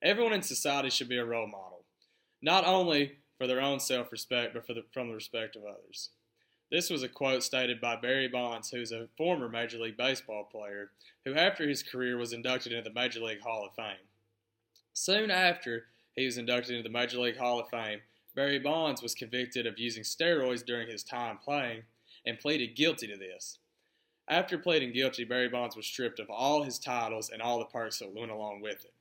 Everyone in society should be a role model, not only for their own self-respect, but from the respect of others. This was a quote stated by Barry Bonds, who's a former Major League Baseball player, who after his career was inducted into the Major League Hall of Fame. Soon after he was inducted into the Major League Hall of Fame, Barry Bonds was convicted of using steroids during his time playing and pleaded guilty to this. After pleading guilty, Barry Bonds was stripped of all his titles and all the perks that went along with it.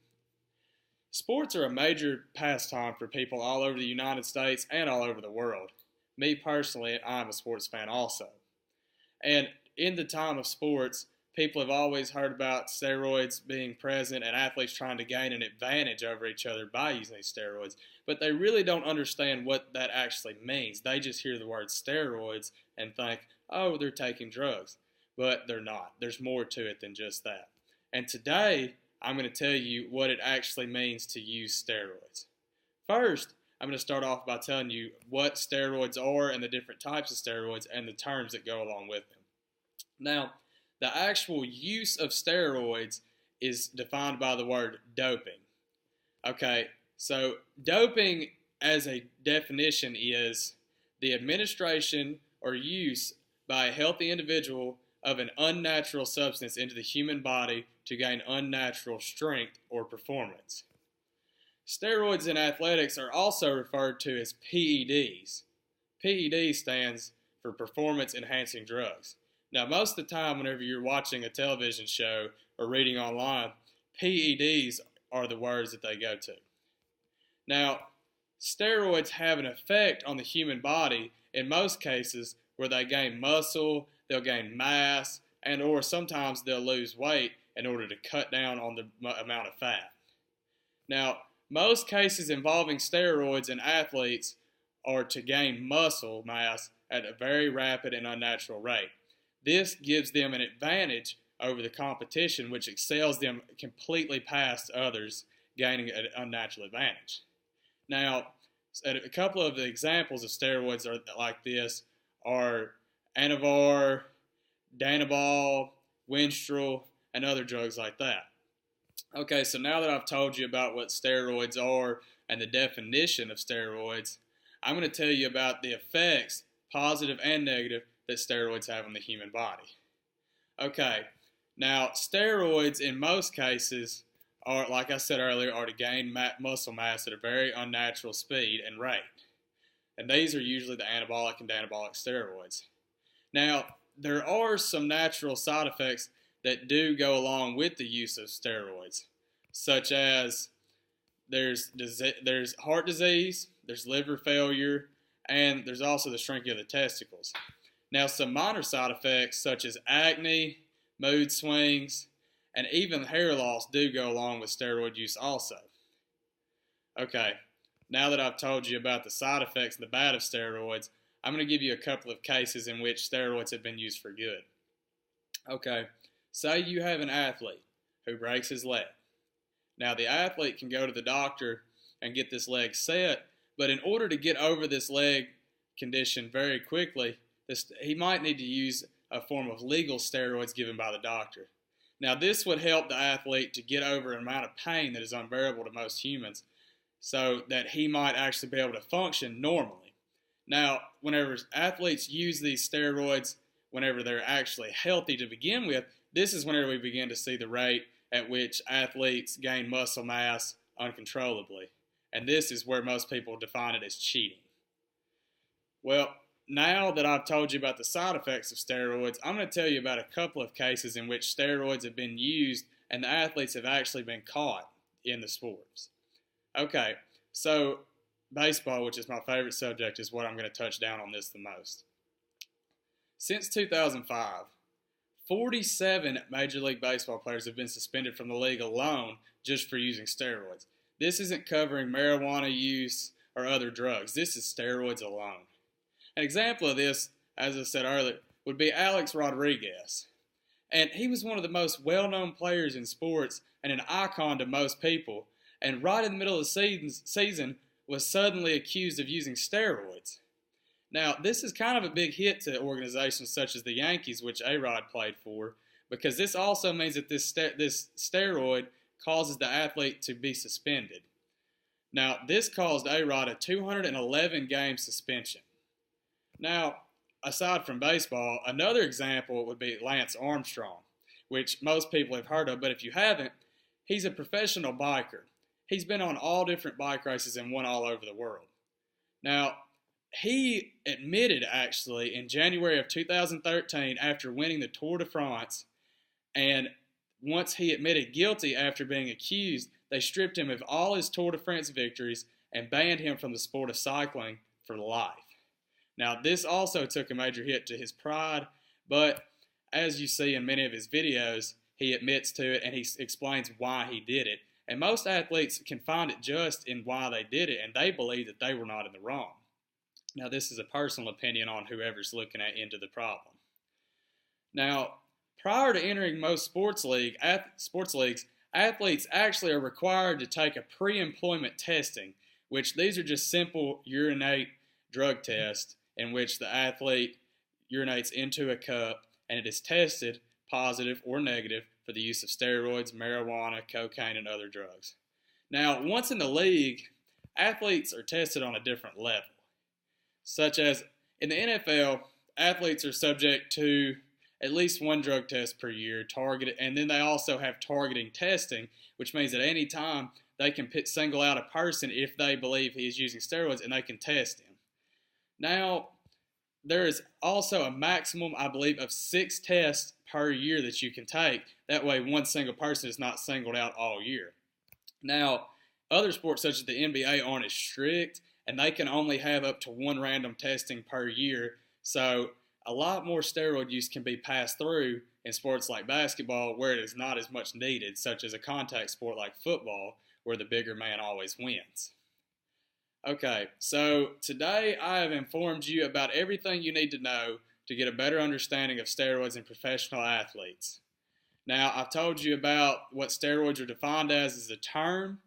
Sports are a major pastime for people all over the United States and all over the world. Me personally, I'm a sports fan also. And in the time of sports, people have always heard about steroids being present and athletes trying to gain an advantage over each other by using these steroids. But they really don't understand what that actually means. They just hear the word steroids and think, oh, they're taking drugs. But they're not. There's more to it than just that. And today, I'm going to tell you what it actually means to use steroids. First, I'm going to start off by telling you what steroids are and the different types of steroids and the terms that go along with them. Now, the actual use of steroids is defined by the word doping. Okay, so doping as a definition is the administration or use by a healthy individual of an unnatural substance into the human body to gain unnatural strength or performance. Steroids in athletics are also referred to as PEDs. PED stands for performance enhancing drugs. Now, most of the time, whenever you're watching a television show or reading online, PEDs are the words that they go to. Now, steroids have an effect on the human body in most cases where they gain muscle, they'll gain mass, and or sometimes they'll lose weight in order to cut down on the amount of fat. Now, most cases involving steroids in athletes are to gain muscle mass at a very rapid and unnatural rate. This gives them an advantage over the competition, which excels them completely past others, gaining an unnatural advantage. Now, a couple of the examples of steroids like this are Anavar, Danabol, Winstrol, and other drugs like that. Okay, so now that I've told you about what steroids are and the definition of steroids, I'm going to tell you about the effects, positive and negative, that steroids have on the human body. Okay, now steroids in most cases are, like I said earlier, are to gain muscle mass at a very unnatural speed and rate. And these are usually the anabolic and anabolic steroids. Now, there are some natural side effects that do go along with the use of steroids, such as there's heart disease, there's liver failure, and there's also the shrinking of the testicles. Now, some minor side effects such as acne, mood swings, and even hair loss do go along with steroid use also. Okay, now that I've told you about the side effects and the bad of steroids, I'm going to give you a couple of cases in which steroids have been used for good. Okay, say you have an athlete who breaks his leg. Now, the athlete can go to the doctor and get this leg set, but in order to get over this leg condition very quickly, he might need to use a form of legal steroids given by the doctor. Now, this would help the athlete to get over an amount of pain that is unbearable to most humans so that he might actually be able to function normally. Now, whenever athletes use these steroids, whenever they're actually healthy to begin with, this is whenever we begin to see the rate at which athletes gain muscle mass uncontrollably. And this is where most people define it as cheating. Well, now that I've told you about the side effects of steroids, I'm going to tell you about a couple of cases in which steroids have been used and the athletes have actually been caught in the sports. Okay, so baseball, which is my favorite subject, is what I'm going to touch down on this the most. Since 2005, 47 Major League Baseball players have been suspended from the league alone just for using steroids. This isn't covering marijuana use or other drugs. This is steroids alone. An example of this, as I said earlier, would be Alex Rodriguez. And he was one of the most well-known players in sports and an icon to most people. And right in the middle of the season was suddenly accused of using steroids. Now, this is kind of a big hit to organizations such as the Yankees, which A-Rod played for, because this also means that this steroid causes the athlete to be suspended. Now, this caused A-Rod a 211-game suspension. Now, aside from baseball, another example would be Lance Armstrong, which most people have heard of, but if you haven't, he's a professional biker. He's been on all different bike races and won all over the world. Now, he admitted actually in January of 2013 after winning the Tour de France, and once he admitted guilty after being accused, they stripped him of all his Tour de France victories and banned him from the sport of cycling for life. Now, this also took a major hit to his pride, but as you see in many of his videos, he admits to it and he explains why he did it. And most athletes can find it just in why they did it, and they believe that they were not in the wrong. Now, this is a personal opinion on whoever's looking into the problem. Now, prior to entering most sports leagues, athletes actually are required to take a pre-employment testing, which these are just simple urinate drug tests in which the athlete urinates into a cup and it is tested positive or negative for the use of steroids, marijuana, cocaine, and other drugs. Now, once in the league, athletes are tested on a different level, such as in the NFL, athletes are subject to at least one drug test per year, targeted, and then they also have targeting testing, which means at any time they can single out a person if they believe he is using steroids and they can test him. Now, there is also a maximum, I believe, of 6 tests per year that you can take. That way one single person is not singled out all year. Now, other sports such as the NBA aren't as strict, and they can only have up to 1 random testing per year. So a lot more steroid use can be passed through in sports like basketball where it is not as much needed, such as a contact sport like football where the bigger man always wins. Okay, so today I have informed you about everything you need to know to get a better understanding of steroids in professional athletes. Now, I've told you about what steroids are defined as a term,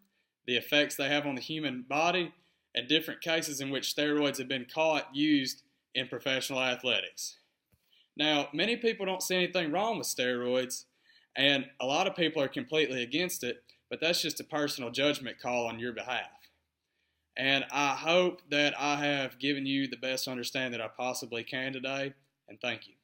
the effects they have on the human body, and different cases in which steroids have been caught used in professional athletics. Now, many people don't see anything wrong with steroids, and a lot of people are completely against it, but that's just a personal judgment call on your behalf. And I hope that I have given you the best understanding that I possibly can today, and thank you.